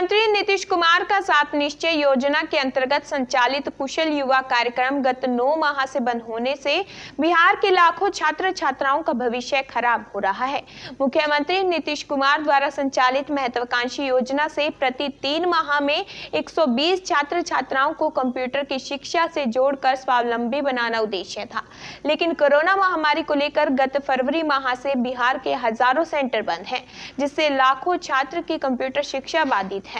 मुख्यमंत्री नीतीश कुमार का 7 निश्चय योजना के अंतर्गत संचालित कुशल युवा कार्यक्रम गत 9 माह से बंद होने से बिहार के लाखों छात्र छात्राओं का भविष्य खराब हो रहा है। मुख्यमंत्री नीतीश कुमार द्वारा संचालित महत्वाकांक्षी योजना से प्रति 3 माह में 120 छात्र छात्राओं को कंप्यूटर की शिक्षा से जोड़कर स्वावलंबी बनाना उद्देश्य था, लेकिन कोरोना महामारी को लेकर गत फरवरी माह से बिहार के हजारों सेंटर बंद हैं, जिससे लाखों छात्र की कंप्यूटर शिक्षा बाधित है।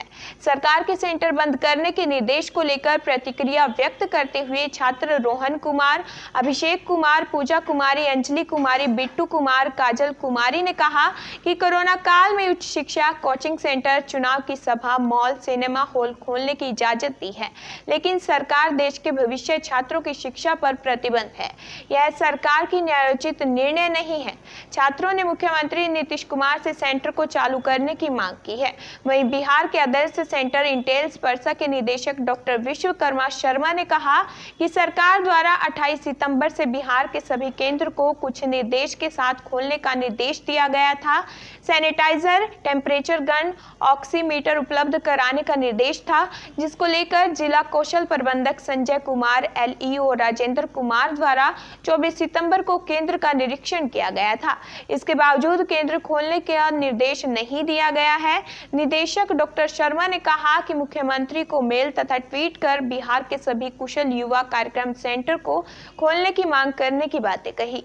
सरकार के सेंटर बंद करने के निर्देश को लेकर प्रतिक्रिया व्यक्त करते हुए छात्र रोहन कुमार, अभिषेक कुमार, पूजा कुमारी, अंजलि कुमारी, बिट्टू कुमार, काजल कुमारी ने कहा कि कोरोना काल में उच्च शिक्षा, कोचिंग सेंटर, चुनाव की सभा, मॉल, सिनेमा हॉल खोलने की इजाजत दी है, लेकिन सरकार देश के भविष्य छात्रों की शिक्षा पर प्रतिबंध है। यह सरकार की न्यायोचित निर्णय नहीं है। छात्रों ने मुख्यमंत्री नीतीश कुमार से सेंटर को चालू करने की मांग की है। वहीं बिहार के आदर्श सेंटर इंटेल्स परसा के निदेशक डॉक्टर विश्वकर्मा शर्मा ने कहा कि सरकार द्वारा 28 सितंबर से बिहार के सभी केंद्र को कुछ निर्देश के साथ खोलने का निर्देश दिया गया था। सैनिटाइजर, टेम्परेचर गन, ऑक्सीमीटर उपलब्ध कराने का निर्देश था, जिसको लेकर जिला कौशल प्रबंधक संजय कुमार, एलईओ राजेंद्र कुमार द्वारा 24 सितंबर को केंद्र का निरीक्षण किया गया था। इसके बावजूद केंद्र खोलने का निर्देश नहीं दिया गया है। निदेशक डॉक्टर शर्मा ने कहा कि मुख्यमंत्री को मेल तथा ट्वीट कर बिहार के सभी कुशल युवा कार्यक्रम सेंटर को खोलने की मांग करने की बातें कही।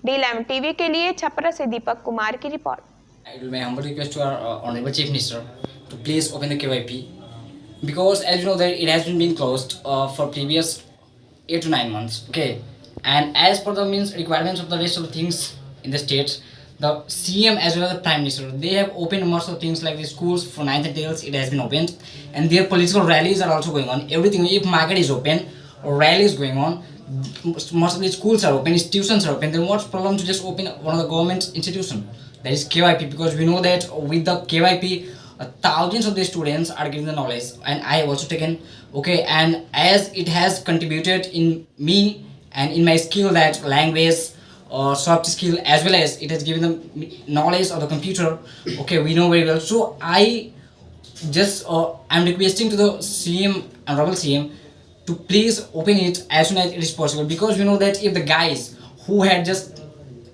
डी11 टीवी के लिए छपरा से दीपक कुमार की report. It will be humble request to our Honorable Chief Minister to please open the KYP, because as you know that it has been being closed for previous 8 to 9 months. Okay, and as per the means requirements of the rest of the things in the states, the CM as well as the Prime Minister, they have opened most of the things like the schools for 9th and 10th. It has been opened, and their political rallies are also going on. Everything, if market is open or rally is going on, most of the schools are open, institutions are open, then what's the problem to just open one of the government institution? That is KYP, because we know that with the KYP, thousands of the students are getting the knowledge, and I have also taken, okay, and as it has contributed in me and in my skill, that language or soft skill, as well as it has given them knowledge of the computer, okay, we know very well. So I just I'm requesting to the CM, Honorable CM, to please open it as soon as it is possible, because we know that if the guys who had just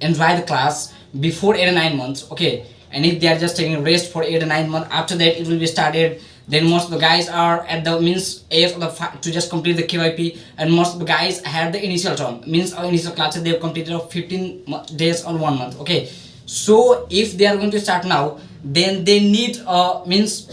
enjoyed the class before 8 or 9 months, okay, and if they are just taking rest for 8 or 9 months, after that it will be started, then most of the guys are at the means age of the to just complete the KYP, and most of the guys had the initial term, means initial classes they have completed of 15 days or 1 month, okay. So if they are going to start now, then they need once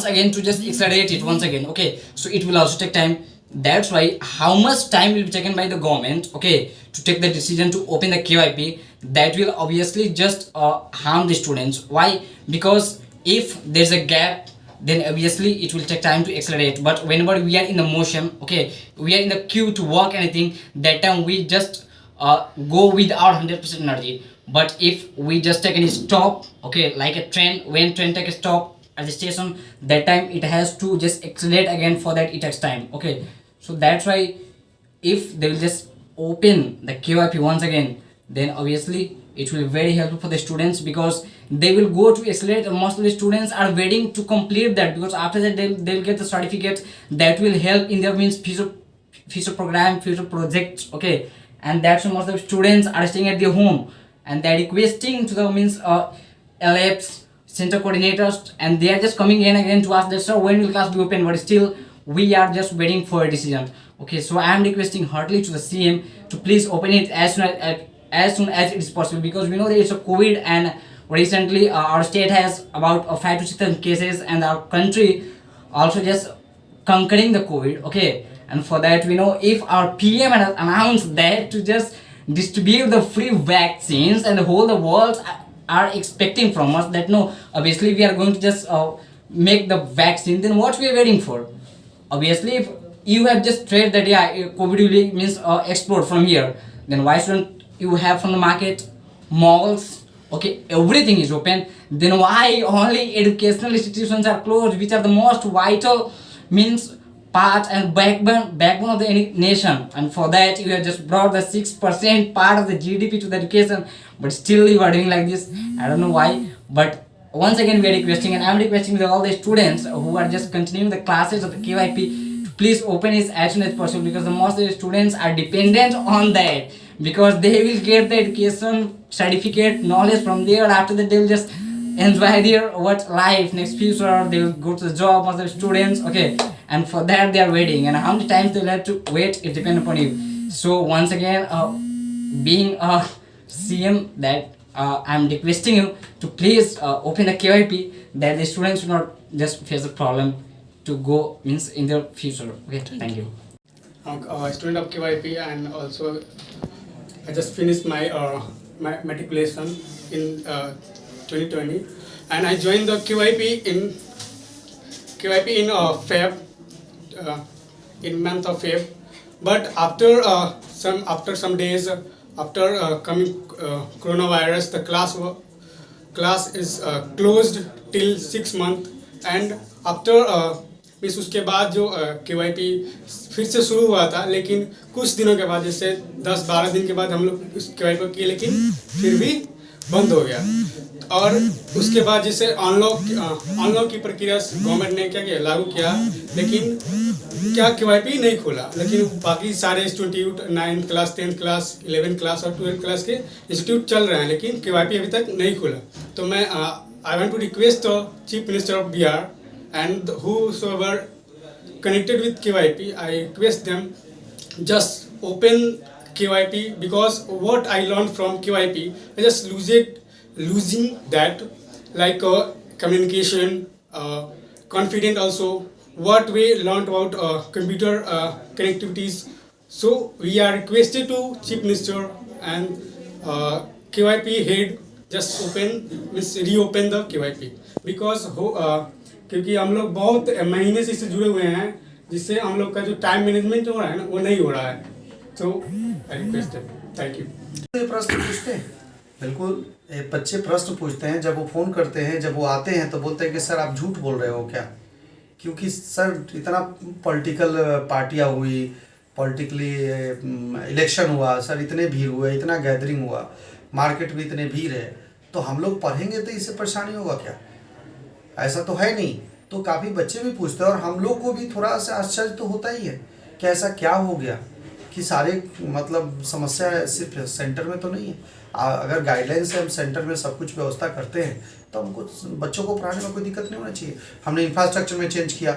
again to just accelerate it once again, okay. So it will also take time. That's why how much time will be taken by the government, okay, to take the decision to open the KYP, that will obviously just harm the students. Why? Because if there's a gap, then obviously it will take time to accelerate. But whenever we are in the motion, okay, we are in the queue to work anything, that time we just go with our 100% energy. But if we just take any stop, okay, like a train, when train take a stop at the station, that time it has to just accelerate again, for that it takes time, okay. So that's why if they will just open the KYP once again, then obviously it will be very helpful for the students, because they will go to accelerate, and most of the students are waiting to complete that, because after that they will get the certificate that will help in their means future program, future projects, okay. And that's why most of the students are staying at their home, and they're requesting to the means LFs, center coordinators, and they are just coming in again to ask that, sir, when will class be open? But still we are just waiting for a decision, okay. So I am requesting heartily to the CM to please open it as soon as it is possible, because we know that it's a COVID, and recently our state has about 5 to 6 cases, and our country also just conquering the COVID, okay. And for that, we know if our PM has announced that to just distribute the free vaccines, and the whole the world are expecting from us that no, obviously we are going to just make the vaccine, then what we are waiting for? Obviously if you have just said that yeah, COVID will means explode from here, then why shouldn't you have from the market, malls, okay, everything is open, then why only educational institutions are closed, which are the most vital means part and backbone of the nation? And for that you have just brought the 6% part of the GDP to the education, but still you are doing like this. I don't know why, But once again we are requesting, and I'm requesting with all the students who are just continuing the classes of the KYP to please open it as soon as possible, because the most of the students are dependent on that, because they will get the education certificate knowledge from there. After that they will just enjoy their what life next future, or they will go to the job of the students. Okay, and for that they are waiting, and how many times they will have to wait, it depends upon you. So once again, being a CM, that I'm requesting you to please open the KYP, that the students will not just face the problem to go means in their future. Okay, thank you. I'm a student of KYP, and also I just finished my matriculation in 2020, and I joined the KYP in Feb, in month of Feb. But after some days, after coming coronavirus, the class is closed till 6 months, and after means उसके बाद जो KYP फिर से शुरू हुआ था, लेकिन कुछ दिनों के बाद, जैसे 10-12 दिन के बाद हम लोग उस KYP को किए, लेकिन फिर भी बंद हो गया। और उसके बाद जैसे अनलॉक की प्रक्रिया गवर्नमेंट ने क्या किया, लागू किया, लेकिन क्या KYP नहीं खोला, लेकिन बाकी सारे institute 9th class 10th class 11th class और 12th क्लास के इंस्टीट्यूट चल रहे हैं, लेकिन KYP अभी तक नहीं खोला। तो मैं I want to request the chief minister of Bihar and whosoever connected with KYP, I request them just open KYP, because what I learned from KYP, I just losing that, like communication, confident also, what we learned about computer connectivities. So we are requested to Chief Minister and KYP head just reopen the KYP, because क्योंकि हम लोग बहुत महीने से इससे जुड़े हुए हैं, जिससे हम लोग का जो टाइम मैनेजमेंट हो रहा है ना, वो नहीं हो रहा है। सो आई रिक्वेस्ट, थैंक यू। प्रश्न पूछते हैं, बिल्कुल बच्चे प्रश्न पूछते हैं, जब वो फ़ोन करते हैं, जब वो आते हैं तो बोलते हैं कि सर आप झूठ बोल रहे हो क्या, क्योंकि सर इतना पॉलिटिकल पार्टियाँ हुई, पॉलिटिकली इलेक्शन हुआ, सर इतने भीड़ हुए, इतना गैदरिंग हुआ, मार्केट में इतने भीड़ है, तो हम लोग पढ़ेंगे तो इससे परेशानी होगा क्या, ऐसा तो है नहीं। तो काफ़ी बच्चे भी पूछते हैं, और हम लोग को भी थोड़ा सा आश्चर्य तो होता ही है कि ऐसा क्या हो गया कि सारे मतलब समस्या सिर्फ सेंटर में तो नहीं है। अगर गाइडलाइन से हम सेंटर में सब कुछ व्यवस्था करते हैं तो हमको बच्चों को पढ़ाने में कोई दिक्कत नहीं होना चाहिए। हमने इंफ्रास्ट्रक्चर में चेंज किया,